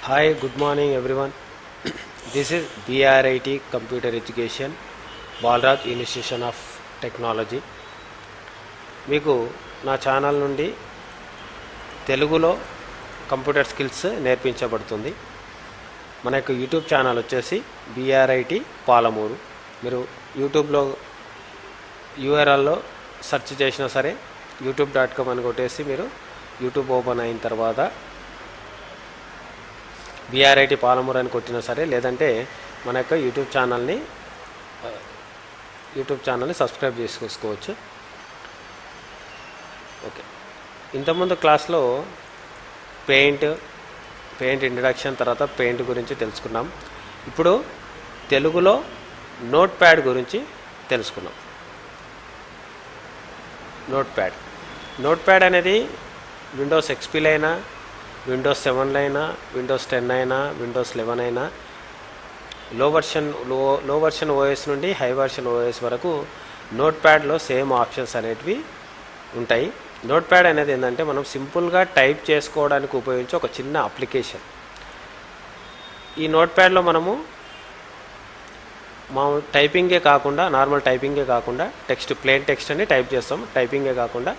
Hi, good morning everyone. This is BRIT Computer Education, Balraj Institution of Technology. మీకు నా channel నుండి తెలుగులో computer skills నేర్పించబడుతుంది. మన యొక్క యూట్యూబ్ ఛానల్ వచ్చేసి BRIT పాలమూరు. మీరు యూట్యూబ్లో URLలో సెర్చ్ చేసినా సరే youtube.com అని కొట్టేసి మీరు యూట్యూబ్ ఓపెన్ అయిన తర్వాత BRIT పాలమూరు అని కొట్టినా సరే, లేదంటే మన యొక్క యూట్యూబ్ ఛానల్ని సబ్స్క్రైబ్ చేసుకోవచ్చు. ఓకే, ఇంతకుముందు క్లాస్లో పెయింట్ ఇంట్రడక్షన్, తర్వాత పెయింట్ గురించి తెలుసుకున్నాం. ఇప్పుడు తెలుగులో నోట్ ప్యాడ్ గురించి తెలుసుకున్నాం. నోట్ ప్యాడ్ అనేది విండోస్ XPలో అయినా, విండోస్ 7లో అయినా, విండోస్ 10 అయినా, విండోస్ 11 అయినా, లో వర్షన్ ఓఎస్ నుండి హై వర్షన్ ఓఎస్ వరకు నోట్ ప్యాడ్లో సేమ్ ఆప్షన్స్ అనేటివి ఉంటాయి. నోట్ ప్యాడ్ అనేది ఏంటంటే మనం సింపుల్గా టైప్ చేసుకోవడానికి ఉపయోగించే ఒక చిన్న అప్లికేషన్. ఈ నోట్ ప్యాడ్లో మనము నార్మల్ టైపింగే కాకుండా ప్లెయిన్ టెక్స్ట్ అని టైప్ చేస్తాం. టైపింగే కాకుండా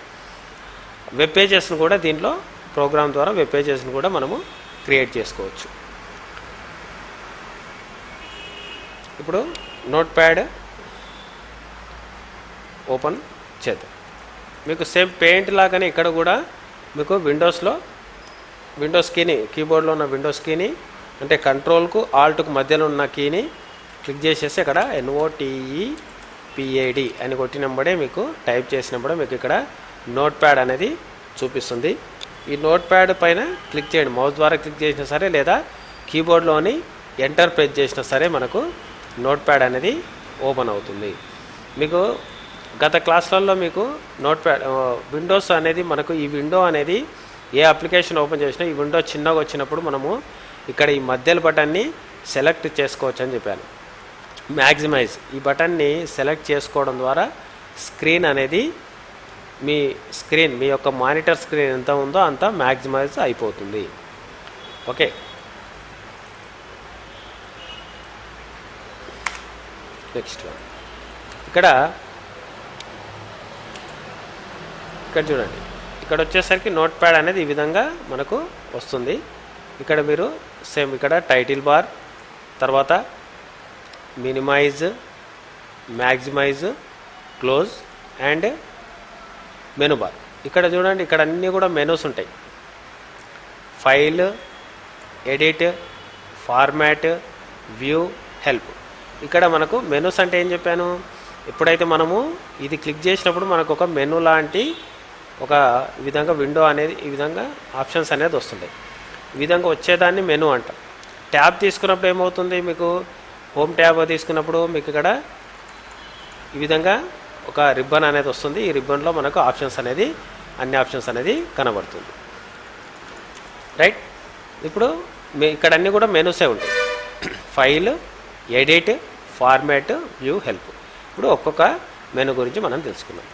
వెబ్ పేజెస్ను కూడా దీంట్లో ప్రోగ్రామ్ ద్వారా వెబ్ పేజెస్ని కూడా మనము క్రియేట్ చేసుకోవచ్చు. ఇప్పుడు నోట్ ప్యాడ్ ఓపెన్ చేద్దాం. మీకు సేమ్ పెయింట్ లాగానే ఇక్కడ కూడా మీకు విండోస్ కీని, కీబోర్డ్లో ఉన్న విండోస్ కీని అంటే కంట్రోల్కు ఆల్ట్కు మధ్యలో ఉన్న కీని క్లిక్ చేసేసి అక్కడ NOTEPAD అని కొట్టినప్పుడే మీకు టైప్ చేసినప్పుడే మీకు ఇక్కడ నోట్ ప్యాడ్ అనేది చూపిస్తుంది. ఈ నోట్ ప్యాడ్ పైన క్లిక్ చేయండి. మౌస్ ద్వారా క్లిక్ చేసినా సరే, లేదా కీబోర్డ్లోని ఎంటర్ ప్రెస్ చేసినా సరే మనకు నోట్ ప్యాడ్ అనేది ఓపెన్ అవుతుంది. మీకు గత క్లాసులలో మీకు నోట్ ప్యాడ్ విండోస్ అనేది మనకు ఈ విండో అనేది ఏ అప్లికేషన్ ఓపెన్ చేసినా ఈ విండో చిన్నగా వచ్చినప్పుడు మనము ఇక్కడ ఈ మధ్యల బటన్ని సెలెక్ట్ చేసుకోవచ్చు అని చెప్పాను. మ్యాక్సిమైజ్ ఈ బటన్ని సెలెక్ట్ చేసుకోవడం ద్వారా స్క్రీన్ అనేది మీ యొక్క మానిటర్ స్క్రీన్ ఎంత ఉందో అంత మ్యాక్సిమైజ్ అయిపోతుంది. ఓకే, నెక్స్ట్ ఇక్కడ చూడండి. ఇక్కడ వచ్చేసరికి నోట్ ప్యాడ్ అనేది ఈ విధంగా మనకు వస్తుంది. ఇక్కడ మీరు సేమ్ ఇక్కడ టైటిల్ బార్, తర్వాత minimise, maximise, close and menu bar. ఇక్కడ చూడండి, ఇక్కడ అన్నీ కూడా మెనూస్ ఉంటాయి. File, edit, format, view, help. ఇక్కడ మనకు మెనూస్ అంటే ఏం చెప్పాను, ఎప్పుడైతే మనము ఇది క్లిక్ చేసినప్పుడు మనకు ఒక మెనూ లాంటి ఒక విధంగా విండో అనేది ఈ విధంగా ఆప్షన్స్ అనేది వస్తుంటాయి. ఈ విధంగా వచ్చేదాన్ని మెనూ అంటాం. ట్యాబ్ తీసుకున్నప్పుడు ఏమవుతుంది, మీకు హోమ్ ట్యాబ్ తీసుకున్నప్పుడు మీకు ఇక్కడ ఈ విధంగా ఒక రిబ్బన్ అనేది వస్తుంది. ఈ రిబ్బన్లో మనకు అన్ని ఆప్షన్స్ అనేది కనబడుతుంది. రైట్, ఇప్పుడు ఇక్కడ అన్నీ కూడా మెనూసే ఉంటాయి. File, edit, format, view, help. ఇప్పుడు ఒక్కొక్క మెనూ గురించి మనం తెలుసుకున్నాం.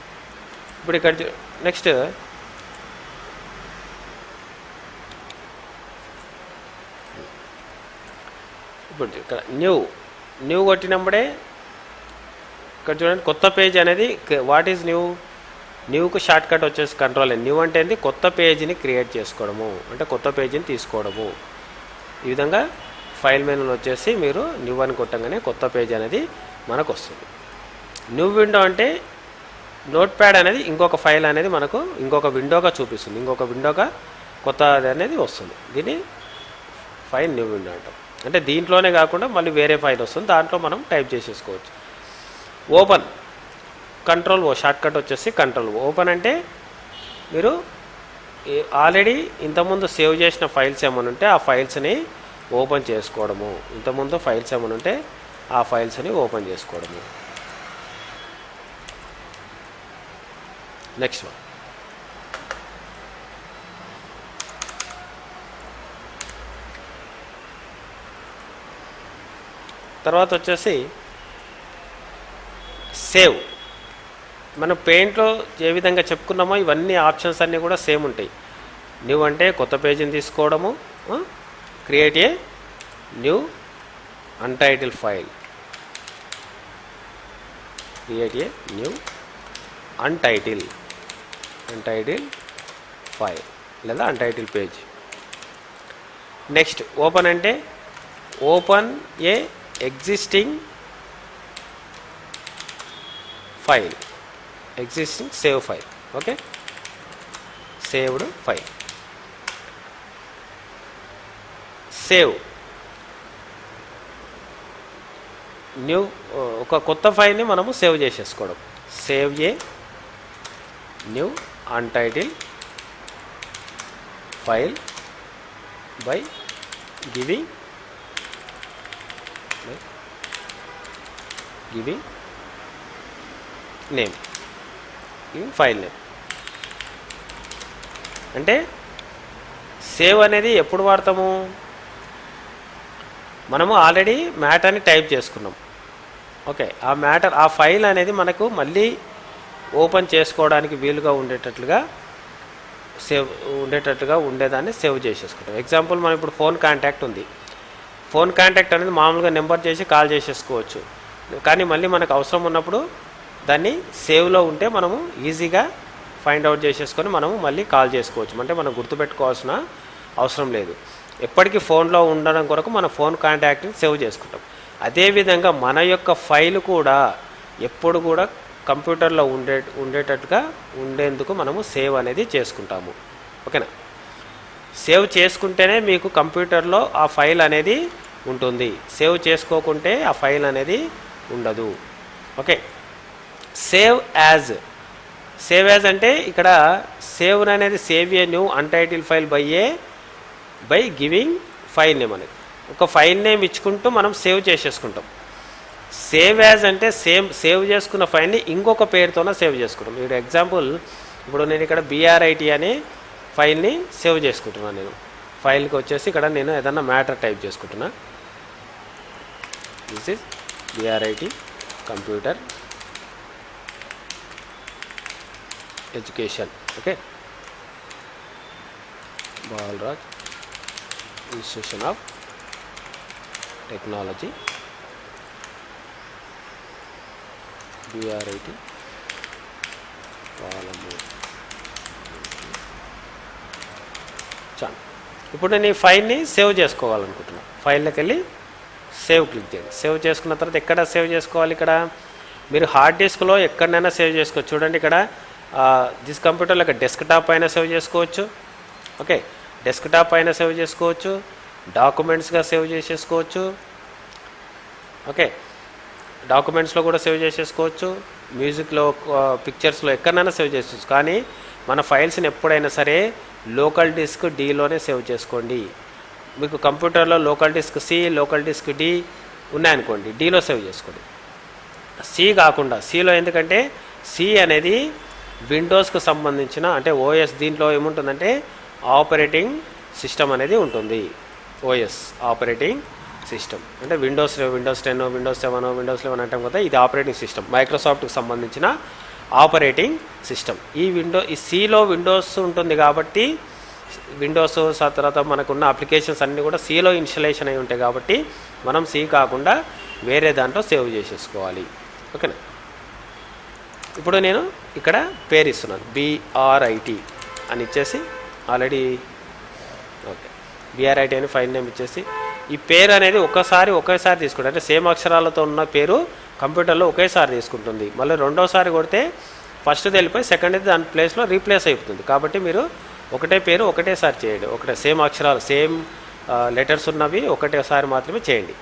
ఇప్పుడు ఇక్కడ నెక్స్ట్ ఇప్పుడు ఇక్కడ న్యూ కొట్టినప్పుడే ఇక్కడ చూడండి కొత్త పేజ్ అనేది వాట్ ఈజ్ న్యూకు షార్ట్ కట్ వచ్చేసి కంట్రోల్. న్యూ అంటే ఏంటి, కొత్త పేజీని క్రియేట్ చేసుకోవడము, అంటే కొత్త పేజీని తీసుకోవడము. ఈ విధంగా ఫైల్ మెనూలో వచ్చేసి మీరు న్యూ అని కొట్టగానే కొత్త పేజ్ అనేది మనకు వస్తుంది. న్యూ విండో అంటే నోట్ ప్యాడ్ అనేది ఇంకొక ఫైల్ అనేది మనకు ఇంకొక విండోగా చూపిస్తుంది, ఇంకొక విండోగా కొత్త అనేది వస్తుంది. దీన్ని ఫైల్ న్యూ విండో అంటాం. అంటే దీంట్లోనే కాకుండా మళ్ళీ వేరే ఫైల్ వస్తుంది, దాంట్లో మనం టైప్ చేసేసుకోవచ్చు. ఓపెన్, కంట్రోల్ ఓ షార్ట్ కట్ వచ్చేసి కంట్రోల్ ఓపెన్ అంటే మీరు ఆల్రెడీ ఇంతకుముందు సేవ్ చేసిన ఫైల్స్ ఏమైనా ఉంటే ఆ ఫైల్స్ని ఓపెన్ చేసుకోవడము. ఇంతకుముందు ఫైల్స్ ఏమైనా ఉంటే ఆ ఫైల్స్ని ఓపెన్ చేసుకోవడము. నెక్స్ట్ వన్, తర్వాత వచ్చేసి సేవ్. మనం పెయింట్లో ఏ విధంగా చెప్పుకున్నామో ఇవన్నీ ఆప్షన్స్ అన్నీ కూడా సేమ్ ఉంటాయి. న్యూ అంటే కొత్త పేజీని తీసుకోవడము, create a new untitled file, create a new untitled file లేదా అన్టైటిల్ పేజ్. నెక్స్ట్ ఓపెన్ అంటే open a existing file, existing save file. Okay, saved file. Save new ఒక కొత్త ఫైల్ని మనము సేవ్ చేసేసుకోవడం. Save a new untitled file by giving name, giving file name. అంటే save అనేది ఎప్పుడు వాడతాము, మనము ఆల్రెడీ మ్యాటర్ని టైప్ చేసుకున్నాం. ఓకే, ఆ మ్యాటర్ ఆ ఫైల్ అనేది మనకు మళ్ళీ ఓపెన్ చేసుకోవడానికి వీలుగా ఉండేటట్లుగా ఉండేదాన్ని సేవ్ చేసేసుకుంటాం. ఎగ్జాంపుల్ మనం ఇప్పుడు ఫోన్ కాంటాక్ట్ ఉంది. ఫోన్ కాంటాక్ట్ అనేది మామూలుగా నెంబర్ చేసి కాల్ చేసేసుకోవచ్చు. కానీ మళ్ళీ మనకు అవసరం ఉన్నప్పుడు దాన్ని సేవ్లో ఉంటే మనము ఈజీగా ఫైండ్ అవుట్ చేసేసుకొని మనము మళ్ళీ కాల్ చేసుకోవచ్చు. అంటే మనం గుర్తుపెట్టుకోవాల్సిన అవసరం లేదు. ఎప్పటికీ ఫోన్లో ఉండడం కొరకు మన ఫోన్ కాంటాక్ట్ని సేవ్ చేసుకుంటాం. అదేవిధంగా మన యొక్క ఫైల్ కూడా ఎప్పుడు కూడా కంప్యూటర్లో ఉండేటట్టుగా ఉండేందుకు మనము సేవ్ అనేది చేసుకుంటాము. ఓకేనా, సేవ్ చేసుకుంటేనే మీకు కంప్యూటర్లో ఆ ఫైల్ అనేది ఉంటుంది. సేవ్ చేసుకోకుంటే ఆ ఫైల్ అనేది ఉండదు. ఓకే, సేవ్ యాజ్ అంటే ఇక్కడ సేవ్ అనేది save a new untitled file by giving file name అనేది ఒక ఫైల్ నేమ్ ఇచ్చుకుంటూ మనం సేవ్ చేసేసుకుంటాం. సేవ్ యాజ్ అంటే సేవ్ చేసుకున్న ఫైల్ని ఇంకొక పేరుతోనే సేవ్ చేసుకుంటాం. ఇప్పుడు ఎగ్జాంపుల్, ఇప్పుడు నేను ఇక్కడ BRIT అనే ఫైల్ని సేవ్ చేసుకుంటున్నాను. నేను ఫైల్కి వచ్చేసి ఇక్కడ నేను ఏదన్నా మ్యాటర్ టైప్ చేసుకుంటున్నా. This is BRIT computer education. Okay, Balaraj institution of technology BRIT Palamuru. చాలు. ఇప్పుడు నేను ఈ ఫైల్ని సేవ్ చేసుకోవాలనుకుంటున్నాను. ఫైల్లోకి వెళ్ళి సేవ్ క్లిక్ చేయండి. సేవ్ చేసుకున్న తర్వాత ఎక్కడ సేవ్ చేసుకోవాలి, ఇక్కడ మీరు హార్డ్ డిస్క్లో ఎక్కడైనా సేవ్ చేసుకోవచ్చు. చూడండి ఇక్కడ దిస్ కంప్యూటర్లో ఇక్కడ డెస్క్టాప్ పైన సేవ్ చేసుకోవచ్చు. ఓకే, డెస్క్టాప్ పైన సేవ్ చేసుకోవచ్చు, డాక్యుమెంట్స్గా సేవ్ చేసేసుకోవచ్చు. ఓకే, డాక్యుమెంట్స్లో కూడా సేవ్ చేసేసుకోవచ్చు, మ్యూజిక్లో పిక్చర్స్లో ఎక్కడైనా సేవ్ చేసుకోవచ్చు. కానీ మన ఫైల్స్ని ఎప్పుడైనా సరే లోకల్ డిస్క్ డీలోనే సేవ్ చేసుకోండి. మీకు కంప్యూటర్లో local disk C, local disk D ఉన్నాయనుకోండి, డీలో సేవ్ చేసుకోండి. సి కాకుండా సిలో, ఎందుకంటే సి అనేది విండోస్కు సంబంధించిన, అంటే ఓఎస్. దీంట్లో ఏముంటుందంటే ఆపరేటింగ్ సిస్టమ్ అనేది ఉంటుంది. ఓఎస్ ఆపరేటింగ్ సిస్టమ్ అంటే విండోస్ 10, విండోస్ 7, విండోస్ 11 అంటాం కదా, ఇది ఆపరేటింగ్ సిస్టమ్, మైక్రోసాఫ్ట్కి సంబంధించిన ఆపరేటింగ్ సిస్టమ్. ఈ సిలో విండోస్ ఉంటుంది కాబట్టి విండోస్ తర్వాత మనకున్న అప్లికేషన్స్ అన్నీ కూడా సిలో ఇన్స్టలేషన్ అయి ఉంటాయి కాబట్టి మనం సి కాకుండా వేరే దాంట్లో సేవ్ చేసేసుకోవాలి. ఓకేనా, ఇప్పుడు నేను ఇక్కడ పేరు ఇస్తున్నాను BRIT అని ఇచ్చేసి ఆల్రెడీ. ఓకే, BRIT అని ఫైల్ నేమ్ ఇచ్చేసి ఈ పేరు అనేది ఒకేసారి తీసుకుంటుంది. అంటే సేమ్ అక్షరాలతో ఉన్న పేరు కంప్యూటర్లో ఒకేసారి తీసుకుంటుంది. మళ్ళీ రెండోసారి కొడితే ఫస్ట్ వెళ్ళిపోయి సెకండ్ అయితే దాని ప్లేస్లో రీప్లేస్ అయిపోతుంది. కాబట్టి మీరు ఒకటే పేరు ఒకటేసారి చేయండి. సేమ్ అక్షరాలు సేమ్ లెటర్స్ ఉన్నవి ఒకటేసారి మాత్రమే చేయండి.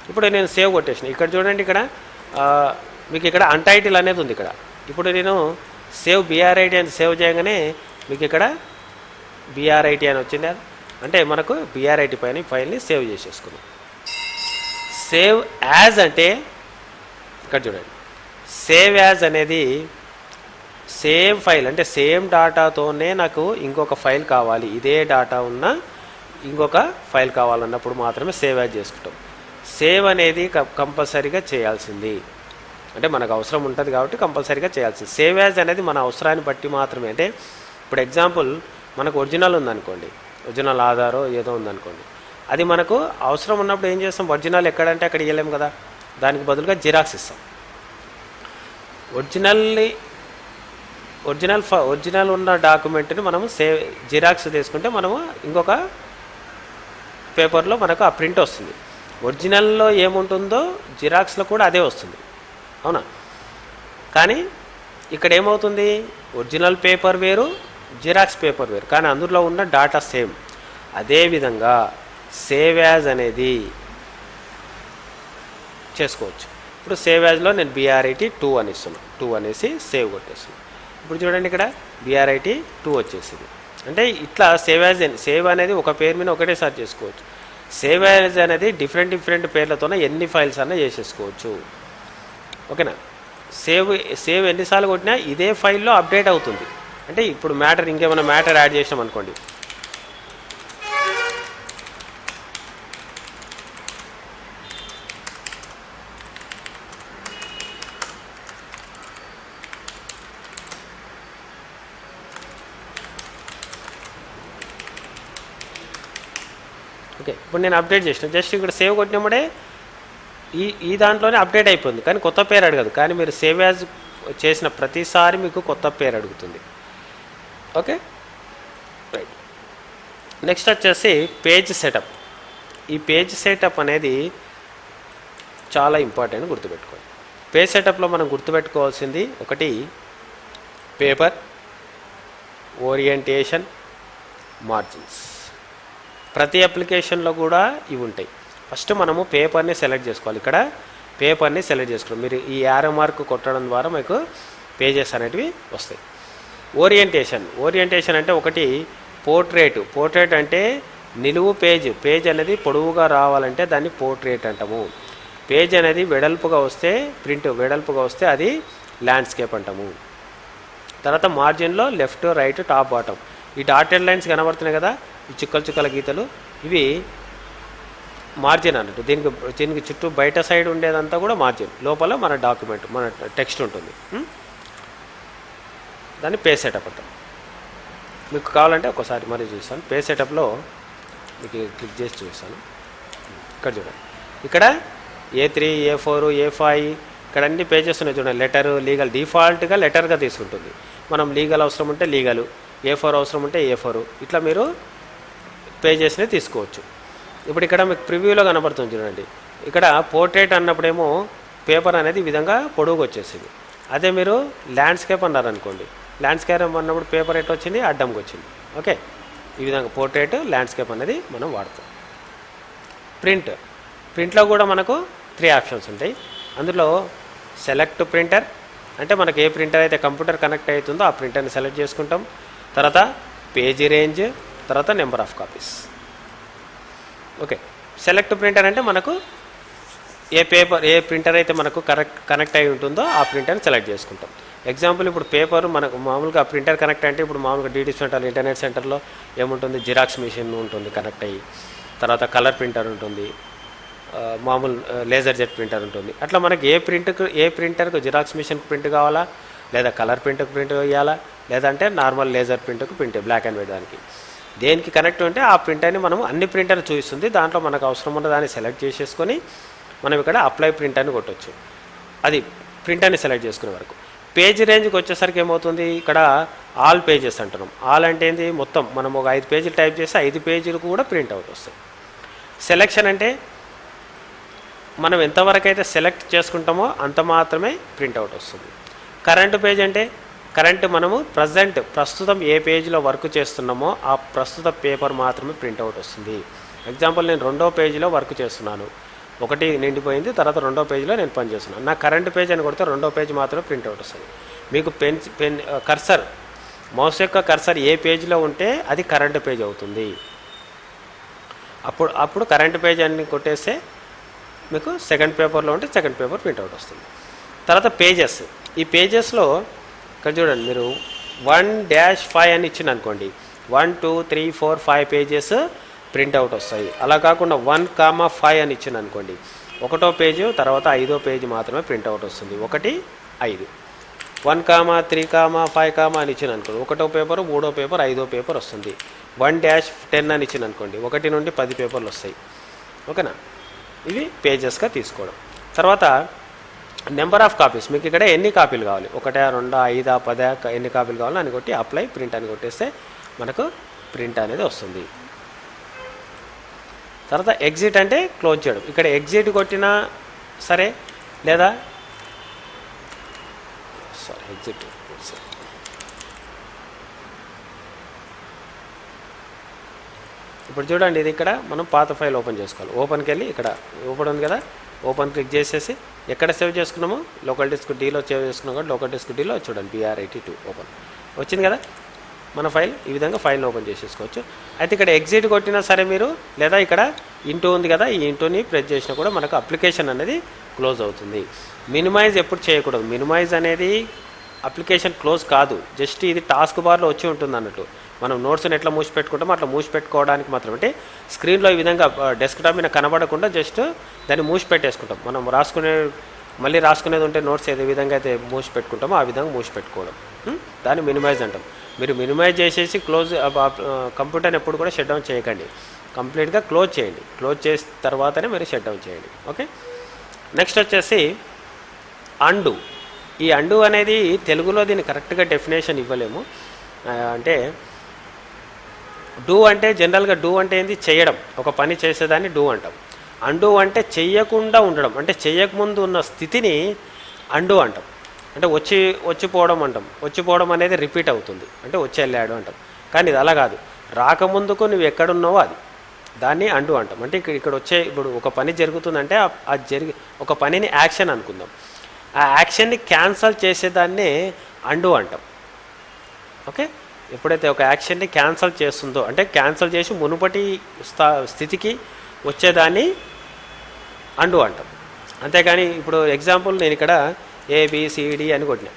ఇప్పుడు నేను సేవ్ కొట్టేసిన. ఇక్కడ చూడండి, ఇక్కడ మీకు ఇక్కడ అన్టైటిల్ అనేది ఉంది. ఇక్కడ ఇప్పుడు నేను సేవ్ BRIT అని సేవ్ చేయగానే మీకు ఇక్కడ BRIT అని వచ్చింది. అంటే మనకు BRIT పైన ఫైల్ని సేవ్ చేసేసుకున్నాం. సేవ్ యాజ్ అంటే ఇక్కడ చూడండి, సేవ్ యాజ్ అనేది సేమ్ ఫైల్, అంటే సేమ్ డాటాతోనే నాకు ఇంకొక ఫైల్ కావాలి, ఇదే డాటా ఉన్న ఇంకొక ఫైల్ కావాలన్నప్పుడు మాత్రమే సేవ్ యాజ్ చేసుకుంటాం. సేవ్ అనేది కంపల్సరీగా చేయాల్సింది, అంటే మనకు అవసరం ఉంటుంది కాబట్టి కంపల్సరీగా చేయాల్సింది. సేవ్ యాజ్ అనేది మన అవసరాన్ని బట్టి మాత్రమే. అంటే ఇప్పుడు ఎగ్జాంపుల్ మనకు ఒరిజినల్ ఉందనుకోండి, ఒరిజినల్ ఆధారో ఏదో ఉందనుకోండి, అది మనకు అవసరం ఉన్నప్పుడు ఏం చేస్తాం, ఒరిజినల్ ఎక్కడంటే అక్కడ ఇవ్వలేము కదా, దానికి బదులుగా జిరాక్స్ ఇస్తాం. ఒరిజినల్ ఉన్న డాక్యుమెంట్ని మనము జిరాక్స్ తీసుకుంటే మనము ఇంకొక పేపర్లో మనకు ఆ ప్రింట్ వస్తుంది. ఒరిజినల్లో ఏముంటుందో జిరాక్స్లో కూడా అదే వస్తుంది, అవునా? కానీ ఇక్కడ ఏమవుతుంది, ఒరిజినల్ పేపర్ వేరు, జిరాక్స్ పేపర్ వేరు, కానీ అందులో ఉన్న డాటా సేమ్. అదేవిధంగా సేవ్ యాజ్ అనేది చేసుకోవచ్చు. ఇప్పుడు సేవ్ యాజ్లో నేను BRIT 2 అని ఇస్తున్నాను, 2 అనేసి సేవ్ కొట్టేస్తున్నాను. ఇప్పుడు చూడండి ఇక్కడ BRIT 2 వచ్చేసింది. అంటే ఇట్లా సేవ్ అనేది ఒక పేరు మీద ఒకటేసారి చేసుకోవచ్చు. సేవ్ యాజ్ అనేది డిఫరెంట్ పేర్లతోనే ఎన్ని ఫైల్స్ అన్నా చేసేసుకోవచ్చు, ఓకేనా? సేవ్ ఎన్నిసార్లు కొట్టినా ఇదే ఫైల్లో అప్డేట్ అవుతుంది. అంటే ఇప్పుడు ఇంకేమైనా మ్యాటర్ యాడ్ చేసినాం అనుకోండి, ఓకే. ఇప్పుడు నేను అప్డేట్ చేసిన, జస్ట్ ఇక్కడ సేవ్ కొట్టినప్పుడే ఈ దాంట్లోనే అప్డేట్ అయిపోయింది, కానీ కొత్త పేరు అడగదు. కానీ మీరు సేవ్ యాజ్ చేసిన ప్రతిసారి మీకు కొత్త పేరు అడుగుతుంది, ఓకే, రైట్. నెక్స్ట్ వచ్చేసి పేజ్ సెటప్. ఈ పేజ్ సెటప్ అనేది చాలా ఇంపార్టెంట్, గుర్తుపెట్టుకోండి. పేజ్ సెటప్లో మనం గుర్తుపెట్టుకోవాల్సింది ఒకటి పేపర్, ఓరియంటేషన్, మార్జిన్స్. ప్రతి అప్లికేషన్లో కూడా ఇవి ఉంటాయి. ఫస్ట్ మనము పేపర్ని సెలెక్ట్ చేసుకోవాలి. ఇక్కడ పేపర్ని సెలెక్ట్ చేసుకోవాలి. మీరు ఈ యారో మార్క్ కొట్టడం ద్వారా మీకు పేజెస్ అనేటివి వస్తాయి. ఓరియంటేషన్ అంటే ఒకటి పోర్ట్రేట్ అంటే నిలువు పేజ్ అనేది పొడవుగా రావాలంటే దాన్ని పోర్ట్రేట్ అంటాము. పేజ్ అనేది ప్రింట్ వెడల్పుగా వస్తే అది ల్యాండ్స్కేప్ అంటాము. తర్వాత మార్జిన్లో లెఫ్ట్, రైట్, టాప్, బాటమ్, ఈ డాటెడ్ లైన్స్ కనబడుతున్నాయి కదా, ఈ చుక్కల గీతలు, ఇవి మార్జిన్ అన్నట్టు. దీనికి చుట్టూ బయట సైడ్ ఉండేదంతా కూడా మార్జిన్, లోపల మన డాక్యుమెంట్, మన టెక్స్ట్ ఉంటుంది. దాన్ని పేజ్ సెటప్ అంటాం. మీకు కావాలంటే ఒకసారి మరి చూస్తాను. పేజ్ సెటప్లో మీకు క్లిక్ చేసి చూపిస్తాను. ఇక్కడ చూడండి, ఇక్కడ A3, A4, A5 ఇక్కడ అన్ని పేజెస్ ఉన్నాయి చూడండి. లెటర్, లీగల్, డిఫాల్ట్గా లెటర్గా తీసుకుంటుంది. మనం లీగల్ అవసరం ఉంటే లీగల్, A4 అవసరం ఉంటే A4, ఇట్లా మీరు పేజెస్ని తీసుకోవచ్చు. ఇప్పుడు ఇక్కడ మీకు ప్రివ్యూలో కనబడుతుంది చూడండి. ఇక్కడ పోర్ట్రేట్ అన్నప్పుడేమో పేపర్ అనేది ఈ విధంగా పొడవుగా వచ్చేసింది. అదే మీరు ల్యాండ్స్కేప్ అన్నారనుకోండి, ల్యాండ్స్కేప్ అన్నప్పుడు పేపర్ ఎట్లా వచ్చింది, అడ్డంగా వచ్చింది. ఓకే, ఈ విధంగా పోర్ట్రేట్, ల్యాండ్స్కేప్ అనేది మనం వాడతాం. ప్రింట్లో కూడా మనకు 3 ఆప్షన్స్ ఉంటాయి. అందులో సెలెక్ట్ ప్రింటర్ అంటే మనకి ఏ ప్రింటర్ అయితే కంప్యూటర్ కనెక్ట్ అవుతుందో ఆ ప్రింటర్ని సెలెక్ట్ చేసుకుంటాం. తర్వాత పేజీ రేంజ్, తర్వాత number of copies. Okay, select printer అంటే మనకు ఏ ప్రింటర్ అయితే మనకు కనెక్ట్ అయి ఉంటుందో ఆ ప్రింటర్ని సెలెక్ట్ చేసుకుంటాం. ఎగ్జాంపుల్, ఇప్పుడు పేపర్ మనకు మామూలుగా ప్రింటర్ కనెక్ట్ అంటే ఇప్పుడు మామూలుగా DD సెంటర్, ఇంటర్నెట్ సెంటర్లో ఏముంటుంది, జిరాక్స్ మిషన్ ఉంటుంది కనెక్ట్ అయ్యి, తర్వాత కలర్ ప్రింటర్ ఉంటుంది, మామూలు లేజర్ జెట్ ప్రింటర్ ఉంటుంది. అట్లా మనకి ఏ ప్రింటర్కు జిరాక్స్ మిషన్ ప్రింట్ కావాలా, లేదా కలర్ ప్రింట్కి ప్రింట్ వేయాలా, లేదంటే నార్మల్ లేజర్ ప్రింట్కు ప్రింట్, బ్లాక్ అండ్ వైట్, దానికి దేనికి కనెక్ట్ ఉంటే ఆ ప్రింటర్ని మనం అన్ని ప్రింటర్లు చూపిస్తుంది. దాంట్లో మనకు అవసరం ఉన్న దాన్ని సెలెక్ట్ చేసేసుకొని మనం ఇక్కడ అప్లై ప్రింటర్ని కొట్టవచ్చు. అది ప్రింటర్ని సెలెక్ట్ చేసుకునే వరకు. పేజ్ రేంజ్కి వచ్చేసరికి ఏమవుతుంది, ఇక్కడ ఆల్ పేజెస్ అంటున్నాం. ఆల్ అంటే ఏంటి, మొత్తం మనం ఒక 5 పేజీలు టైప్ చేస్తే 5 పేజీలు కూడా ప్రింట్ అవుట్ వస్తాయి. సెలెక్షన్ అంటే మనం ఎంతవరకు అయితే సెలెక్ట్ చేసుకుంటామో అంత మాత్రమే ప్రింట్అవుట్ వస్తుంది. కరెంట్ పేజ్ అంటే మనము ప్రస్తుతం ఏ పేజీలో వర్క్ చేస్తున్నామో ఆ ప్రస్తుత పేపర్ మాత్రమే ప్రింట్అవుట్ వస్తుంది. ఎగ్జాంపుల్, నేను 2వ పేజీలో వర్క్ చేస్తున్నాను, 1 నిండిపోయింది, తర్వాత 2వ పేజీలో నేను పని చేస్తున్నాను. నా కరెంట్ పేజ్ అని కొడితే 2వ పేజీ మాత్రమే ప్రింట్అవుట్ వస్తుంది. మీకు కర్సర్, మౌస్ యొక్క కర్సర్ ఏ పేజీలో ఉంటే అది కరెంట్ పేజ్ అవుతుంది. అప్పుడు కరెంట్ పేజ్ అని కొట్టేస్తే మీకు సెకండ్ పేపర్లో ఉంటే సెకండ్ పేపర్ ప్రింట్అవుట్ వస్తుంది. తర్వాత పేజెస్. ఈ పేజెస్లో ఇక్కడ చూడండి, మీరు 1-5 అని ఇచ్చింది అనుకోండి, 1, 2, 3, 4, 5 పేజెస్ ప్రింట్అవుట్ వస్తాయి. అలా కాకుండా 1, 5 అని ఇచ్చింది అనుకోండి, 1వ పేజీ తర్వాత 5వ పేజీ మాత్రమే ప్రింట్అవుట్ వస్తుంది. 1, 5. 1 కామా 3 కామా 5 కామా అని ఇచ్చిన అనుకోండి, ఒకటో పేపర్, మూడో పేపర్, ఐదో పేపర్ వస్తుంది. 1-10 అని ఇచ్చిన అనుకోండి, 1 నుండి 10 పేపర్లు వస్తాయి. ఓకేనా, ఇవి పేజెస్గా తీసుకోవడం. తర్వాత నెంబర్ ఆఫ్ కాపీస్, మీకు ఇక్కడ ఎన్ని కాపీలు కావాలి, 1, 2, 5, 10 ఎన్ని కాపీలు కావాలో అని కొట్టి అప్లై ప్రింట్ అని కొట్టేస్తే మనకు ప్రింట్ అనేది వస్తుంది. తర్వాత ఎగ్జిట్ అంటే క్లోజ్ చేయడం. ఇక్కడ ఎగ్జిట్ కొట్టినా సరే, లేదా ఎగ్జిట్ ఇప్పుడు చూడండి, ఇది ఇక్కడ మనం పాత ఫైల్ ఓపెన్ చేసుకోవాలి. ఓపెన్కి వెళ్ళి ఇక్కడ ఓపెన్ ఉంది కదా, ఓపెన్ క్లిక్ చేసేసి ఎక్కడ సేవ్ చేసుకున్నామో లోకల్ డిస్క్ డీలో సేవ్ చేసుకున్నాం కదా, లోకల్ డిస్క్ డీలో చూడండి BR82 ఓపెన్ వచ్చింది కదా మన ఫైల్. ఈ విధంగా ఫైల్ని ఓపెన్ చేసేసుకోవచ్చు. అయితే ఇక్కడ ఎగ్జిట్ కొట్టినా సరే మీరు, లేదా ఇక్కడ ఇంటూ ఉంది కదా, ఈ ఇంటూని ప్రెస్ చేసినా కూడా మనకు అప్లికేషన్ అనేది క్లోజ్ అవుతుంది. మినిమైజ్ ఎప్పుడు చేయకూడదు. మినిమైజ్ అనేది అప్లికేషన్ క్లోజ్ కాదు, జస్ట్ ఇది టాస్క్ బార్లో వచ్చి ఉంటుంది అన్నట్టు. మనం నోట్స్ని ఎట్లా మూసి పెట్టుకుంటామో అట్లా మూసి పెట్టుకోవడానికి మాత్రం, అంటే స్క్రీన్లో ఈ విధంగా డెస్క్టాప్ మీద కనబడకుండా జస్ట్ దాన్ని మూసి పెట్టేసుకుంటాం. మనం మళ్ళీ రాసుకునేది ఉంటే నోట్స్ ఏ విధంగా అయితే మూసి పెట్టుకుంటామో ఆ విధంగా మూసి పెట్టుకోవడం, దాన్ని మినిమైజ్ అంటాం. మీరు మినిమైజ్ చేసేసి కంప్యూటర్ని ఎప్పుడు కూడా షట్ డౌన్ చేయకండి, కంప్లీట్గా క్లోజ్ చేయండి. క్లోజ్ చేసిన తర్వాతనే మీరు షట్ డౌన్ చేయండి. ఓకే, నెక్స్ట్ వచ్చేసి అండు. ఈ అండు అనేది తెలుగులో దీన్ని కరెక్ట్గా డెఫినేషన్ ఇవ్వలేము. అంటే డూ అంటే జనరల్గా డూ అంటే ఏంది, చేయడం, ఒక పని చేసేదాన్ని డూ అంటాం. అండు అంటే చెయ్యకుండా ఉండడం, అంటే చెయ్యకముందు ఉన్న స్థితిని అండు అంటాం. అంటే వచ్చిపోవడం అంటాం. వచ్చిపోవడం అనేది రిపీట్ అవుతుంది, అంటే వచ్చి వెళ్ళాడు అంటాం. కానీ ఇది అలా కాదు, రాకముందుకు నువ్వు ఎక్కడున్నావో అది, దాన్ని అండు అంటాం. అంటే ఇక్కడ ఇప్పుడు ఒక పని జరుగుతుందంటే ఒక పనిని యాక్షన్ అనుకుందాం, ఆ యాక్షన్ని క్యాన్సల్ చేసేదాన్నే అండు అంటాం. ఓకే, ఎప్పుడైతే ఒక యాక్షన్ని క్యాన్సల్ చేస్తుందో, అంటే క్యాన్సల్ చేసి మునుపటి స్థితికి వచ్చేదాన్ని అండు అంటాం. అంతేకాని ఇప్పుడు ఎగ్జాంపుల్ నేను ఇక్కడ ABCD అని కొట్టినా,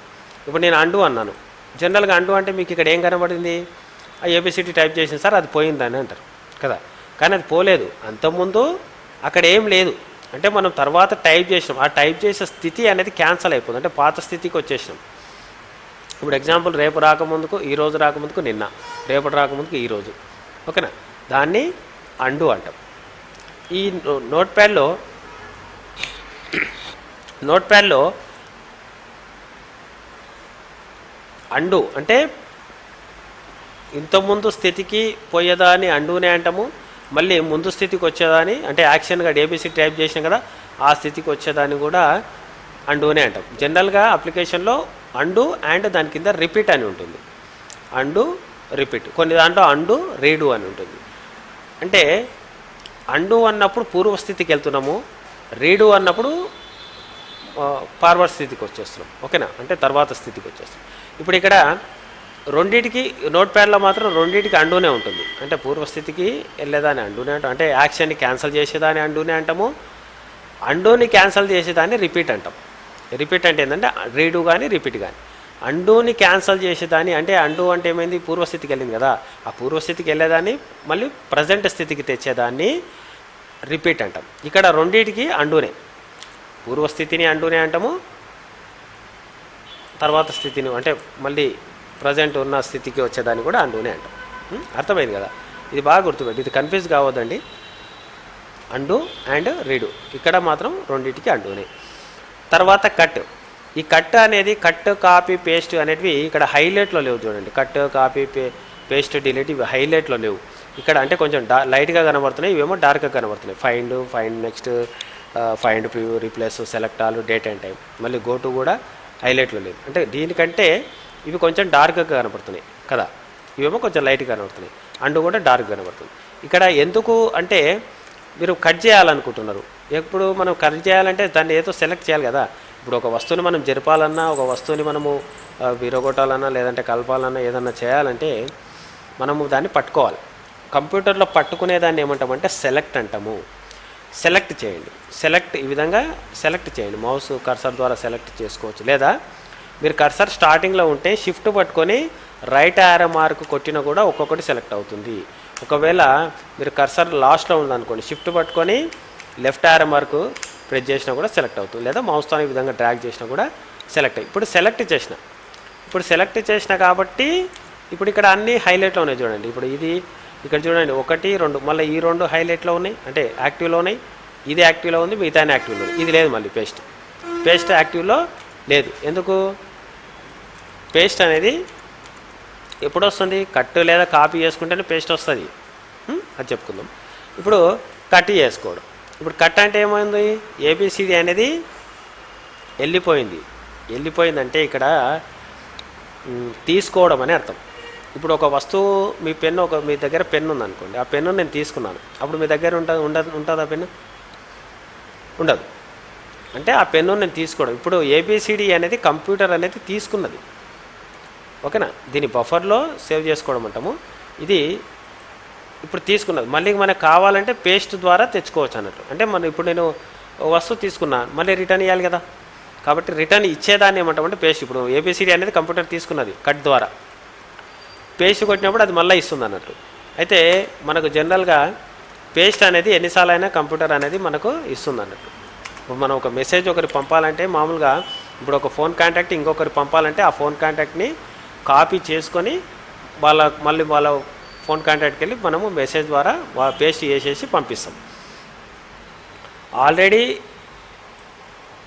ఇప్పుడు నేను అండు అన్నాను. జనరల్గా అండు అంటే మీకు ఇక్కడ ఏం కనబడింది, ABCD టైప్ చేసిన సార్ అది పోయిందని అంటారు కదా, కానీ అది పోలేదు. అంతకుముందు అక్కడ ఏం లేదు, అంటే మనం తర్వాత టైప్ చేసినాం, ఆ టైప్ చేసే స్థితి అనేది క్యాన్సల్ అయిపోతుంది, అంటే పాత స్థితికి వచ్చేసినాం. ఇప్పుడు ఎగ్జాంపుల్ రేపు రాకముందుకు ఈరోజు రాకముందుకు నిన్న, రేపటి రాకముందుకు ఈరోజు. ఓకేనా, దాన్ని అండు అంటాం. ఈ నోట్ ప్యాడ్లో అండు అంటే ఇంతకుముందు స్థితికి పోయేదాన్ని అండునే అంటాము. మళ్ళీ ముందు స్థితికి వచ్చేదాన్ని, అంటే యాక్షన్గా ABC టైప్ చేసినాం కదా, ఆ స్థితికి వచ్చేదాన్ని కూడా అండునే అంటాం. జనరల్గా అప్లికేషన్లో అండు అండ్ దాని కింద రిపీట్ అని ఉంటుంది. అండు రిపీట్, కొన్ని దాంట్లో అండు రీడు అని ఉంటుంది. అంటే అండు అన్నప్పుడు పూర్వస్థితికి వెళ్తున్నాము, రీడు అన్నప్పుడు ఫార్వర్డ్ స్థితికి వచ్చేస్తున్నాం. ఓకేనా, అంటే తర్వాత స్థితికి వచ్చేస్తాం. ఇప్పుడు ఇక్కడ రెండింటికి నోట్ ప్యాడ్లో మాత్రం రెండింటికి అండునే ఉంటుంది, అంటే పూర్వస్థితికి వెళ్ళేదాన్ని అండునే అంటాం, అంటే యాక్షన్ని క్యాన్సిల్ చేసేదాన్ని అండునే అంటాము. అండుని క్యాన్సిల్ చేసేదాన్ని రిపీట్ అంటాం. రిపీట్ అంటే ఏంటంటే రీడు కానీ రిపీట్ కానీ. అండుని క్యాన్సిల్ చేసేదాన్ని, అంటే అండు అంటే ఏమైంది, పూర్వస్థితికి వెళ్ళింది కదా, ఆ పూర్వస్థితికి వెళ్ళేదాన్ని మళ్ళీ ప్రజెంట్ స్థితికి తెచ్చేదాన్ని రిపీట్ అంటాం. ఇక్కడ రెండింటికి అండునే, పూర్వస్థితిని అండునే అంటాము, తర్వాత స్థితిని అంటే మళ్ళీ ప్రజెంట్ ఉన్న స్థితికి వచ్చేదాన్ని కూడా అండునే అంటాం. అర్థమైంది కదా, ఇది బాగా గుర్తుపెట్టి, ఇది కన్ఫ్యూజ్ కావద్దండి. అండు అండ్ రీడు, ఇక్కడ మాత్రం రెండింటికి అండునే. తర్వాత కట్. ఈ కట్ అనేది కట్ కాపీ పేస్ట్ అనేటివి ఇక్కడ హైలైట్లో లేవు చూడండి. కట్ కాపీ పేస్ట్ డిలీట్ ఇవి హైలైట్లో లేవు ఇక్కడ, అంటే కొంచెం లైట్గా కనబడుతున్నాయి, ఇవేమో డార్క్గా కనబడుతున్నాయి. Find next, find preview, replace, select all, date and time, మళ్ళీ గోటు కూడా హైలైట్లో లేదు. అంటే దీనికంటే ఇవి కొంచెం డార్క్గా కనబడుతున్నాయి కదా, ఇవేమో కొంచెం లైట్గా కనబడుతున్నాయి. అండు కూడా డార్క్ కనబడుతుంది. ఇక్కడ ఎందుకు అంటే మీరు కట్ చేయాలనుకుంటున్నారు. ఎప్పుడు మనం కట్ చేయాలంటే దాన్ని ఏదో సెలెక్ట్ చేయాలి కదా. ఇప్పుడు ఒక వస్తువుని మనం జరపాలన్నా, ఒక వస్తువుని మనము విరగొట్టాలన్నా, లేదంటే కలపాలన్నా, ఏదన్నా చేయాలంటే మనము దాన్ని పట్టుకోవాలి. కంప్యూటర్లో పట్టుకునే దాన్ని ఏమంటామంటే సెలెక్ట్ అంటాము. సెలెక్ట్ చేయండి, ఈ విధంగా సెలెక్ట్ చేయండి. మౌస్ కర్సర్ ద్వారా సెలెక్ట్ చేసుకోవచ్చు, లేదా మీరు కర్సర్ స్టార్టింగ్లో ఉంటే షిఫ్ట్ పట్టుకొని రైట్ యారో మార్క్ కొట్టినా కూడా ఒక్కొక్కటి సెలెక్ట్ అవుతుంది. ఒకవేళ మీరు కర్సర్ లాస్ట్లో ఉందనుకోండి, షిఫ్ట్ పట్టుకొని లెఫ్ట్ యారో మార్క్ ప్రెస్ చేసినా కూడా సెలెక్ట్ అవుతుంది, లేదా మౌస్తో ఈ విధంగా డ్రాగ్ చేసినా కూడా సెలెక్ట్ అయ్యి. ఇప్పుడు సెలెక్ట్ చేసిన ఇప్పుడు సెలెక్ట్ చేసిన కాబట్టి ఇప్పుడు ఇక్కడ అన్ని హైలైట్లో ఉన్నాయి చూడండి. ఇప్పుడు ఇది ఇక్కడ చూడండి 1 2 మళ్ళీ ఈ 2 హైలైట్లో ఉన్నాయి, అంటే యాక్టివ్లో ఉన్నాయి. ఇది యాక్టివ్లో ఉంది, మిగతా యాక్టివ్లో ఉంది. ఇది లేదు, మళ్ళీ పేస్ట్ యాక్టివ్లో లేదు. ఎందుకు? పేస్ట్ అనేది ఎప్పుడు వస్తుంది? కట్ లేదా కాపీ చేసుకుంటేనే పేస్ట్ వస్తుంది. అది చెప్పుకుందాం. ఇప్పుడు కట్ చేసుకోవడం. ఇప్పుడు కట్ అంటే ఏమైంది? ఏబిసిడి అనేది వెళ్ళిపోయిందంటే ఇక్కడ తీసుకోవడం అని అర్థం. ఇప్పుడు ఒక వస్తువు మీ దగ్గర పెన్ను ఉందనుకోండి, ఆ పెన్ను నేను తీసుకున్నాను. అప్పుడు మీ దగ్గర ఉంటుందా పెన్ను? ఉండదు. అంటే ఆ పెన్ను నేను తీసుకోవడం. ఇప్పుడు ఏబిసిడి అనేది కంప్యూటర్ అనేది తీసుకున్నది. ఓకేనా? దీని బఫర్లో సేవ్ చేసుకోవడం అంటాము. ఇది ఇప్పుడు తీసుకున్నది. మళ్ళీ మనకు కావాలంటే పేస్ట్ ద్వారా తెచ్చుకోవచ్చు అన్నట్టు. అంటే ఇప్పుడు నేను వస్తువు తీసుకున్నా, మళ్ళీ రిటర్న్ ఇవ్వాలి కదా. కాబట్టి రిటర్న్ ఇచ్చేదాన్ని ఏమంటామంటే పేస్ట్. ఇప్పుడు ఏబిసిడి అనేది కంప్యూటర్ తీసుకున్నది కట్ ద్వారా, పేస్ట్ కొట్టినప్పుడు అది మళ్ళీ ఇస్తుంది అన్నట్టు. అయితే మనకు జనరల్గా పేస్ట్ అనేది ఎన్నిసార్లు అయినా కంప్యూటర్ అనేది మనకు ఇస్తుంది అన్నట్టు. ఇప్పుడు మనం ఒక మెసేజ్ ఒకరికి పంపాలంటే మామూలుగా ఇప్పుడు ఒక ఫోన్ కాంటాక్ట్ ఇంకొకరికి పంపాలంటే ఆ ఫోన్ కాంటాక్ట్ని కాపీ చేసుకొని మళ్ళీ వాళ్ళ ఫోన్ కాంటాక్ట్కి వెళ్ళి మనము మెసేజ్ ద్వారా పేస్ట్ చేసేసి పంపిస్తాం. ఆల్రెడీ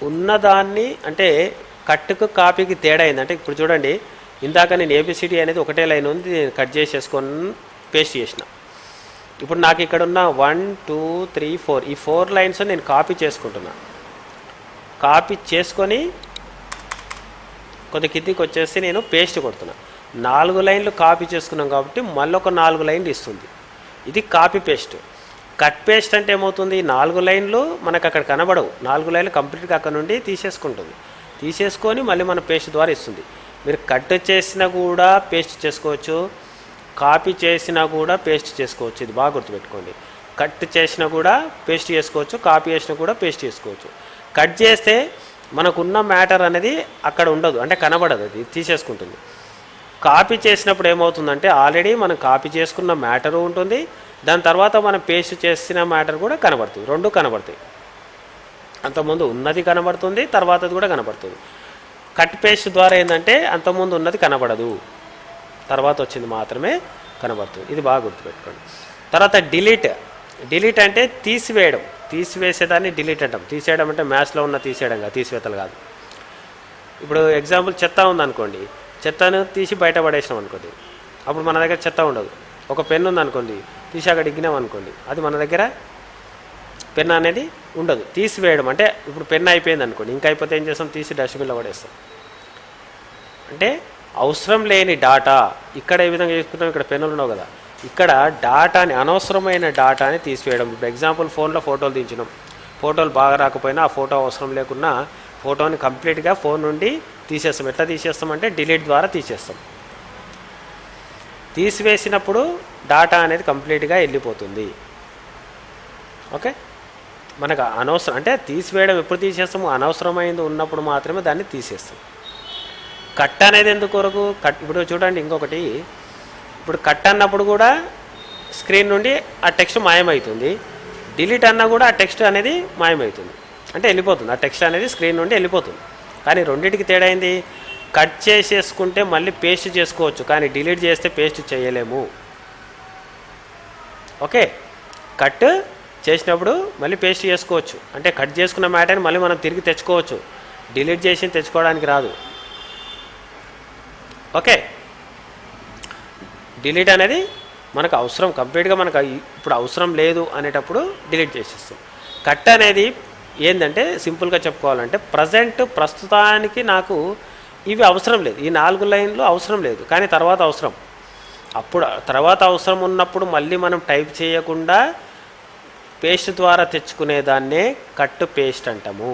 ఉన్నదాన్ని అంటే కట్టుకు కాపీకి తేడా అయిందంటే ఇప్పుడు చూడండి, ఇందాక నేను ఏబిసిడి అనేది ఒకటే లైన్ ఉంది, నేను కట్ చేసేసుకొని పేస్ట్ చేసిన. ఇప్పుడు నాకు ఇక్కడ ఉన్న 1 2 3 4 ఈ 4 లైన్స్ నేను కాపీ చేసుకుంటున్నా. కాపీ చేసుకొని కొద్ది కిందికి వచ్చేసి నేను పేస్ట్ కొడుతున్నా. 4 లైన్లు కాపీ చేసుకున్నాం కాబట్టి మళ్ళీ ఒక 4 లైన్లు ఇస్తుంది. ఇది కాపీ పేస్ట్. కట్ పేస్ట్ అంటే ఏమవుతుంది? 4 లైన్లు మనకు అక్కడ కనబడవు. 4 లైన్లు కంప్లీట్గా అక్కడ నుండి తీసేసుకొని మళ్ళీ మన పేస్ట్ ద్వారా ఇస్తుంది. మీరు కట్ చేసినా కూడా పేస్ట్ చేసుకోవచ్చు, కాపీ చేసినా కూడా పేస్ట్ చేసుకోవచ్చు. ఇది బాగా గుర్తుపెట్టుకోండి. కట్ చేసినా కూడా పేస్ట్ చేసుకోవచ్చు, కాపీ చేసినా కూడా పేస్ట్ చేసుకోవచ్చు. కట్ చేస్తే మనకున్న మ్యాటర్ అనేది అక్కడ ఉండదు, అంటే కనబడదు, అది తీసేసుకుంటుంది. కాపీ చేసినప్పుడు ఏమవుతుందంటే ఆల్రెడీ మనం కాపీ చేసుకున్న మ్యాటరు ఉంటుంది, దాని తర్వాత మనం పేస్ట్ చేసిన మ్యాటర్ కూడా కనబడుతుంది. 2 కనబడతాయి. అంతకుముందు ఉన్నది కనబడుతుంది, తర్వాతది కూడా కనబడుతుంది. కట్ పేస్ట్ ద్వారా ఏంటంటే అంతకుముందు ఉన్నది కనబడదు, తర్వాత వచ్చింది మాత్రమే కనబడుతుంది. ఇది బాగా గుర్తుపెట్టుకోండి. తర్వాత డిలీట్ అంటే తీసివేసేదాన్ని డిలీట్ అంటాం. తీసేయడం అంటే మ్యాథ్స్లో ఉన్న తీసేయడం కాదు, తీసివేతలు కాదు. ఇప్పుడు ఎగ్జాంపుల్ చెత్త ఉందనుకోండి, చెత్తను తీసి బయట పడేసినాం అనుకోండి, అప్పుడు మన దగ్గర చెత్త ఉండదు. ఒక పెన్ను ఉందనుకోండి, తీసి అక్కడ ఇగ్గినాం అనుకోండి, అది మన దగ్గర పెన్ అనేది ఉండదు. తీసివేయడం అంటే ఇప్పుడు పెన్ అయిపోయింది అనుకోండి, ఇంకా అయిపోతే ఏం చేస్తాం? తీసి డస్ట్బిన్లో పడేస్తాం. అంటే అవసరం లేని డాటా ఇక్కడ ఏ విధంగా చేసుకుంటాం? ఇక్కడ పెన్నులు ఉన్నావు కదా, ఇక్కడ డాటాని, అనవసరమైన డాటాని తీసివేయడం. ఇప్పుడు ఎగ్జాంపుల్ ఫోన్లో ఫోటోలు తీయించినాం, ఫోటోలు బాగా రాకపోయినా ఆ ఫోటో అవసరం లేకున్నా ఫోటోని కంప్లీట్గా ఫోన్ నుండి తీసేస్తాం. ఎట్లా తీసేస్తామంటే డిలీట్ ద్వారా తీసేస్తాం. తీసివేసినప్పుడు డాటా అనేది కంప్లీట్గా వెళ్ళిపోతుంది. ఓకే, మనకు అనవసరం అంటే తీసివేయడం ఎప్పుడు తీసేస్తాము? అనవసరమైంది ఉన్నప్పుడు మాత్రమే దాన్ని తీసేస్తాం. కట్ అనేది ఎందుకు కొరకు? ఇప్పుడు చూడండి ఇంకొకటి, ఇప్పుడు కట్ అన్నప్పుడు కూడా స్క్రీన్ నుండి ఆ టెక్స్ట్ మాయమవుతుంది. డిలీట్ అన్నా కూడా ఆ టెక్స్ట్ అనేది మాయమవుతుంది, అంటే వెళ్ళిపోతుంది. ఆ టెక్స్ట్ అనేది స్క్రీన్ నుండి వెళ్ళిపోతుంది. కానీ రెండింటికి తేడా అయింది, కట్ చేసేసుకుంటే మళ్ళీ పేస్ట్ చేసుకోవచ్చు, కానీ డిలీట్ చేస్తే పేస్ట్ చేయలేము. ఓకే, కట్ చేసినప్పుడు మళ్ళీ పేస్ట్ చేసుకోవచ్చు, అంటే కట్ చేసుకున్న మ్యాటర్ని మళ్ళీ మనం తిరిగి తెచ్చుకోవచ్చు. డిలీట్ చేసి తెచ్చుకోవడానికి రాదు. ఓకే, డిలీట్ అనేది మనకు అవసరం, కంప్లీట్గా మనకు ఇప్పుడు అవసరం లేదు అనేటప్పుడు డిలీట్ చేసేస్తాం. కట్ అనేది ఏంటంటే సింపుల్గా చెప్పుకోవాలంటే ప్రస్తుతానికి నాకు ఇవి అవసరం లేదు, ఈ 4 లైన్లు అవసరం లేదు, కానీ తర్వాత అవసరం. అప్పుడు తర్వాత అవసరం ఉన్నప్పుడు మళ్ళీ మనం టైప్ చేయకుండా పేస్ట్ ద్వారా తెచ్చుకునేదాన్నే కట్ పేస్ట్ అంటాము.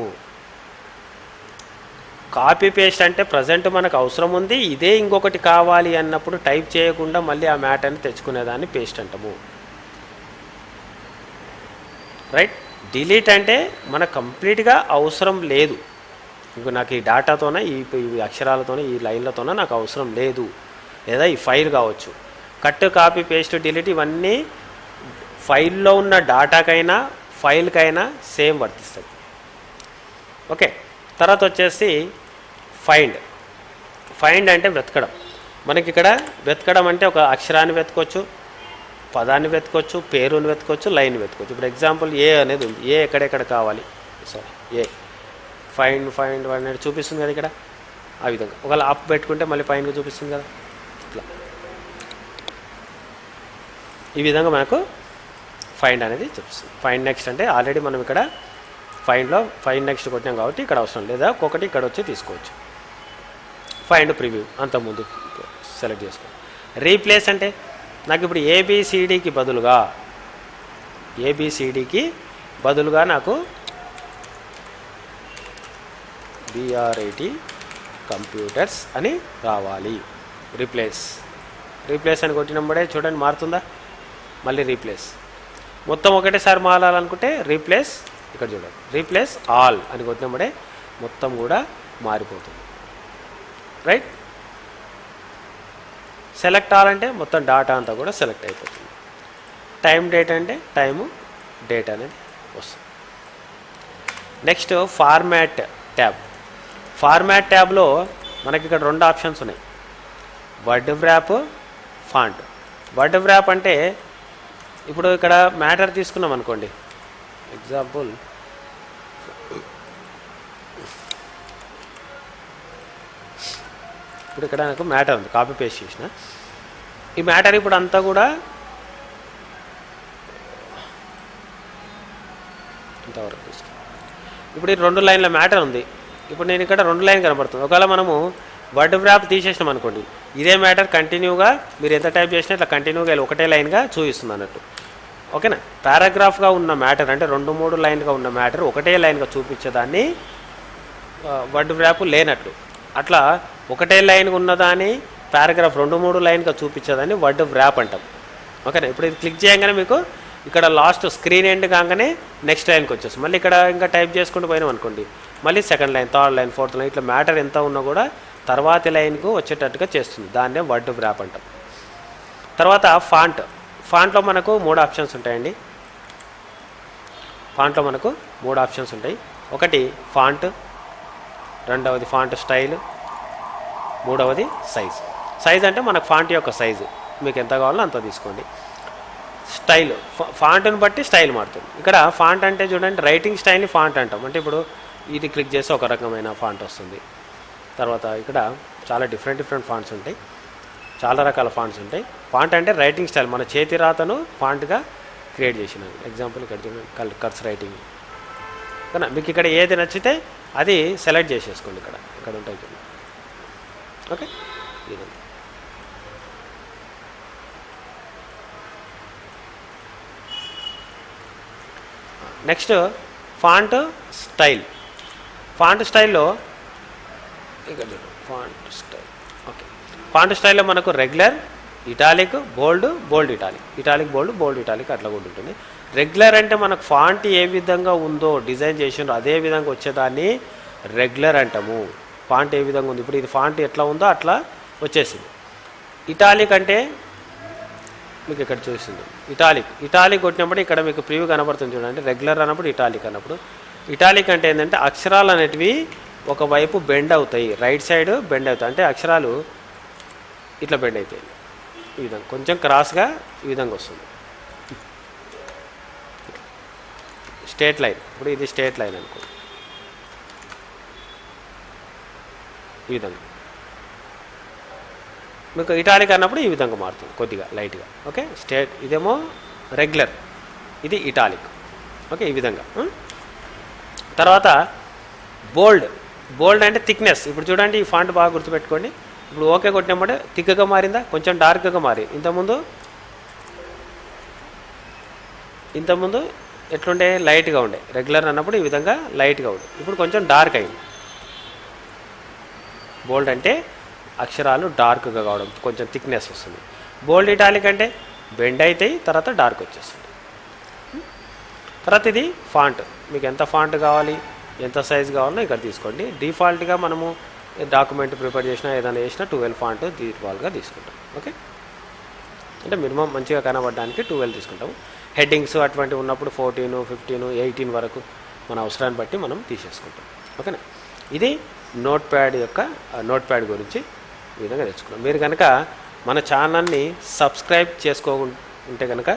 కాపీ పేస్ట్ అంటే ప్రజెంట్ మనకు అవసరం ఉంది, ఇదే ఇంకొకటి కావాలి అన్నప్పుడు టైప్ చేయకుండా మళ్ళీ ఆ మ్యాటర్ని తెచ్చుకునేదాన్ని పేస్ట్ అంటాము. రైట్. డిలీట్ అంటే మనకు కంప్లీట్గా అవసరం లేదు, ఇంకో నాకు ఈ డాటాతోనే ఈ అక్షరాలతోనే ఈ లైన్లతోనే నాకు అవసరం లేదు, లేదా ఈ ఫైల్ కావచ్చు. కట్, కాపీ, పేస్ట్, డిలీట్ ఇవన్నీ ఫైల్లో ఉన్న డాటాకైనా ఫైల్కైనా సేమ్ వర్తిస్తుంది. ఓకే, తర్వాత వచ్చేసి ఫైండ్ అంటే వెతకడం. మనకి ఇక్కడ వెతకడం అంటే ఒక అక్షరాన్ని వెతకొచ్చు, పదాన్ని వెతకొచ్చు, పేరుని వెతకొచ్చు, లైన్ వెతకొచ్చు. ఇప్పుడు ఎగ్జాంపుల్ ఏ అనేది ఉంది. ఏ ఎక్కడెక్కడ కావాలి, సారీ ఏ ఫైండ్ అనేది చూపిస్తుంది కదా ఇక్కడ. ఆ విధంగా ఒకవేళ అప్ పెట్టుకుంటే మళ్ళీ పైన చూపిస్తుంది కదా. ఇట్లా ఈ విధంగా మనకు ఫైండ్ అనేది చూపిస్తుంది. ఫైండ్ నెక్స్ట్ అంటే ఆల్రెడీ మనం ఇక్కడ ఫైండ్ నెక్స్ట్ కొట్టినాం కాబట్టి ఇక్కడ అవసరం లేదా, ఒక్కొక్కటి ఇక్కడ వచ్చి తీసుకోవచ్చు. ఫైండ్ ప్రివ్యూ అంతకుముందు సెలెక్ట్ చేసుకోండి. రీప్లేస్ అంటే నాకు ఇప్పుడు ఏబిసిడికి బదులుగా నాకు BRAT కంప్యూటర్స్ అని రావాలి. రీప్లేస్ అని కొట్టినప్పుడే చూడండి మారుతుందా. మళ్ళీ రీప్లేస్ మొత్తం ఒకటేసారి మారాలనుకుంటే రీప్లేస్, ఇక్కడ చూడండి రీప్లేస్ ఆల్ అని కొట్టినప్పుడే మొత్తం కూడా మారిపోతుంది. రైట్. సెలెక్ట్ ఆల్ అంటే మొత్తం డాటా అంతా కూడా సెలెక్ట్ అయిపోతుంది. టైం డేట్ అంటే టైము డేట్ అనేది వస్తుంది. నెక్స్ట్ ఫార్మాట్ ట్యాబ్లో మనకి ఇక్కడ 2 ఆప్షన్స్ ఉన్నాయి, word wrap, font. Word wrap అంటే ఇప్పుడు ఇక్కడ మ్యాటర్ తీసుకున్నాం అనుకోండి, ఎగ్జాంపుల్ ఇప్పుడు ఇక్కడ నాకు మ్యాటర్ ఉంది, కాపీ పేస్ట్ చేసిన ఈ మ్యాటర్ ఇప్పుడు అంతా కూడా ఇంతవరకు తీసుకున్నాం. ఇప్పుడు ఈ 2 లైన్ల మ్యాటర్ ఉంది. ఇప్పుడు నేను ఇక్కడ 2 లైన్ కనబడుతుంది. ఒకవేళ మనము వర్డ్ వ్రాప్ తీసేసినాం అనుకోండి, ఇదే మ్యాటర్ కంటిన్యూగా మీరు ఎంత టైప్ చేసినా ఇట్లా కంటిన్యూగా ఒకటే లైన్గా చూపిస్తుంది అన్నట్టు. ఓకేనా. పారాగ్రాఫ్గా ఉన్న మ్యాటర్ అంటే 2-3 లైన్గా ఉన్న మ్యాటర్ ఒకటే లైన్గా చూపించేదాన్ని వర్డ్ వ్రాప్ లేనట్లు. అట్లా ఒకటే లైన్ ఉన్నదాన్ని పారాగ్రాఫ్ 2-3 లైన్గా చూపించేదాన్ని వర్డ్ వ్రాప్ అంటాం. ఓకేనా. ఇప్పుడు ఇది క్లిక్ చేయగానే మీకు ఇక్కడ లాస్ట్ స్క్రీన్ ఎండ్ కాగానే నెక్స్ట్ లైన్కి వచ్చేస్తుంది. మళ్ళీ ఇక్కడ ఇంకా టైప్ చేసుకుంటూ పోయినాం అనుకోండి, మళ్ళీ second line, third line, fourth line, ఇట్లా మ్యాటర్ ఎంత ఉన్నా కూడా తర్వాతి లైన్కు వచ్చేటట్టుగా చేస్తుంది. దాన్నే వర్డ్ వ్రాప్ అంటాం. తర్వాత ఫాంట్లో మనకు 3 ఆప్షన్స్ ఉంటాయండి. ఫాంట్లో మనకు 3 ఆప్షన్స్ ఉంటాయి. ఒకటి ఫాంట్, రెండవది ఫాంట్ స్టైల్, మూడవది సైజ్ అంటే మనకు ఫాంట్ యొక్క సైజు మీకు ఎంత కావాలో అంత తీసుకోండి. స్టైల్ ఫాంట్ని బట్టి స్టైల్ మారుతుంది. ఇక్కడ ఫాంట్ అంటే చూడండి రైటింగ్ స్టైల్ని ఫాంట్ అంటాం. అంటే ఇప్పుడు ఇది క్లిక్ చేస్తే ఒక రకమైన ఫాంట్ వస్తుంది. తర్వాత ఇక్కడ చాలా డిఫరెంట్ ఫాంట్స్ ఉంటాయి, చాలా రకాల ఫాంట్స్ ఉంటాయి. ఫాంట్ అంటే రైటింగ్ స్టైల్, మన చేతి రాతను ఫాంట్గా క్రియేట్ చేసినాను. ఎగ్జాంపుల్ ఇక్కడ చూడండి కర్స్ రైటింగ్. కానీ మీకు ఇక్కడ ఏది నచ్చితే అది సెలెక్ట్ చేసేసుకోండి. ఇక్కడ ఉంటాయి చూడండి. ఓకే. ఇది నెక్స్ట్ ఫాంట్ స్టైల్లో ఇక్కడ చూడండి ఫాంట్ స్టైల్. ఓకే. ఫాంట్ స్టైల్లో మనకు రెగ్యులర్, ఇటాలిక్, బోల్డ్ ఇటాలిక్, బోల్డ్ ఇటాలిక్ అట్లా కూడా ఉంటుంది. రెగ్యులర్ అంటే మనకు ఫాంట్ ఏ విధంగా ఉందో డిజైన్ చేసిండ్రో అదే విధంగా వచ్చేదాన్ని రెగ్యులర్ అంటాము. ఫాంట్ ఏ విధంగా ఉంది, ఇప్పుడు ఇది ఫాంట్ ఎట్లా ఉందో అట్లా వచ్చేసింది. ఇటాలిక్ అంటే మీకు ఇక్కడ చూసింది ఇటాలిక్ కొట్టినప్పుడు ఇక్కడ మీకు ప్రివ్యూ కనబడుతుంది చూడండి. రెగ్యులర్ అన్నప్పుడు ఇటాలిక్ అన్నప్పుడు. ఇటాలిక్ అంటే ఏంటంటే అక్షరాలు అనేటివి ఒకవైపు బెండ్ అవుతాయి, రైట్ సైడ్ బెండ్ అవుతాయి. అంటే అక్షరాలు ఇట్లా బెండ్ అవుతాయి ఈ విధంగా, కొంచెం క్రాస్గా ఈ విధంగా వస్తుంది. స్ట్రేట్ లైన్, ఇప్పుడు ఇది స్ట్రేట్ లైన్ అనుకో, ఈ విధంగా మీకు ఇటాలిక్ అన్నప్పుడు ఈ విధంగా మారుతుంది కొద్దిగా లైట్గా. ఓకే. స్ట్రేట్ ఇదేమో రెగ్యులర్, ఇది ఇటాలిక్. ఓకే. ఈ విధంగా. తర్వాత బోల్డ్ అంటే థిక్నెస్. ఇప్పుడు చూడండి ఈ ఫాంట్ బాగా గుర్తుపెట్టుకోండి. ఇప్పుడు ఓకే కొట్టినప్పుడు థిక్గా మారిందా, కొంచెం డార్క్గా మారి. ఇంతకుముందు ఎట్లుండే లైట్గా ఉండే, రెగ్యులర్ అన్నప్పుడు ఈ విధంగా లైట్గా ఉండే, ఇప్పుడు కొంచెం డార్క్ అయింది. బోల్డ్ అంటే అక్షరాలు డార్క్గా కావడం, కొంచెం థిక్నెస్ వస్తుంది. బోల్డ్ ఇటాలిక్ అంటే బెండ్ అవుతాయి, తర్వాత డార్క్ వచ్చేస్తుంది. తర్వాత ఇది ఫాంట్, మీకు ఎంత ఫాంట్ కావాలి, ఎంత సైజ్ కావాలో ఇక్కడ తీసుకోండి. డిఫాల్ట్గా మనము డాక్యుమెంట్ ప్రిపేర్ చేసినా ఏదైనా చేసినా 12 ఫాంట్ డిఫాల్ట్గా తీసుకుంటాం. ఓకే. అంటే మినిమం మంచిగా కనబడడానికి 12 తీసుకుంటాము. హెడ్డింగ్స్ అటువంటివి ఉన్నప్పుడు 14, 15, 18 వరకు మన అవసరాన్ని బట్టి మనం తీసేసుకుంటాం. ఓకేనా. ఇది నోట్ ప్యాడ్ గురించి ఈ విధంగా నేర్చుకున్నాం. మీరు కనుక మన ఛానల్ని సబ్స్క్రైబ్ ఉంటే కనుక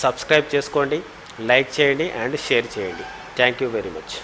సబ్స్క్రైబ్ చేసుకోండి, లైక్ చేయండి అండ్ షేర్ చేయండి. Thank you very much.